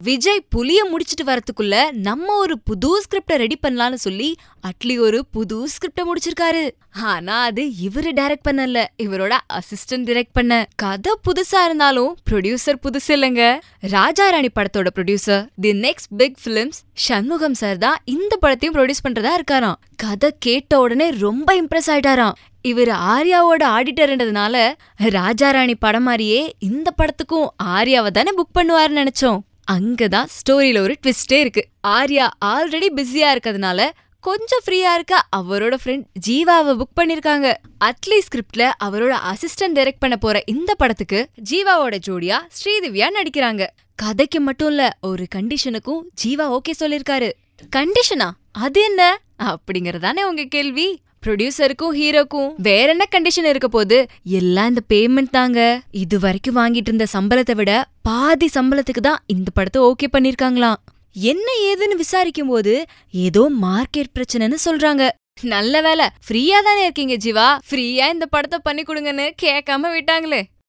விஜய் புலிய முடிச்சிட்டு வரதுக்குள்ள நம்ம ஒரு புது ஸ்கிரிப்ட ரெடி பண்ணலாம்னு சொல்லி அட்லி ஒரு புது ஸ்கிரிப்ட முடிச்சிருக்காரு. ஆனா அது இவரு டைரக்ட் பண்ணல, இவரோட அசிஸ்டன்ட் டைரக்ட் பண்ண. கதை புதுசா இருந்தாலும் ப்ரொடியூசர் புதுசு இல்லங்க. ராஜா ராணி படத்தோட producer the next big films Shanmugam sir தான் இந்த படத்தையும் ப்ரொடியூஸ் பண்றதா இருக்காராம். கதை கேட்ட உடனே ரொம்ப இம்ப்ரெஸ் ஆயிட்டாராம். இவர் ஆர்யாவோட ஆடிட்டர்ன்றதுனால ராஜாராணி படம் மாதிரியே இந்த படத்துக்கும் ஆர்யாவை தானே புக் பண்ணுவாருன்னு நினைச்சோம். அங்கதான் ஸ்டோரியில ஒரு ட்விஸ்டே இருக்கு. ஆர்யா ஆல்ரெடி பிஸியா இருக்கிறதுனால கொஞ்சம் ஃப்ரீயா இருக்க அவரோட ஃப்ரெண்ட் ஜீவாவை புக் பண்ணிருக்காங்க. அட்லி ஸ்கிரிப்ட்ல அவரோட அசிஸ்டன்ட் டைரக்ட் பண்ண போற இந்த படத்துக்கு ஜீவாவோட ஜோடியா ஸ்ரீதிவ்யா நடிக்கிறாங்க. கதைக்கு மட்டும் இல்ல, ஒரு கண்டிஷனுக்கும் ஜீவா ஓகே சொல்லிருக்காரு. கண்டிஷனா? அது என்ன அப்படிங்கறதானே உங்க கேள்வி? ப்ரொடியூசருக்கும் ஹீரோக்கும் வேற என்ன கண்டிஷன் இருக்க போது? எல்லாம் இந்த பேமெண்ட் தாங்க. இது வரைக்கும் வாங்கிட்டு இருந்த சம்பளத்தை விட பாதி சம்பளத்துக்கு தான் இந்த படத்தை ஓகே பண்ணிருக்காங்களாம். என்ன ஏதுன்னு விசாரிக்கும் போது ஏதோ மார்க்கெட் பிரச்சனைன்னு சொல்றாங்க. நல்ல வேலை ஃப்ரீயா தானே இருக்கீங்க ஜீவா, ஃப்ரீயா இந்த படத்தை பண்ணி கொடுங்கன்னு கேட்காம விட்டாங்களே.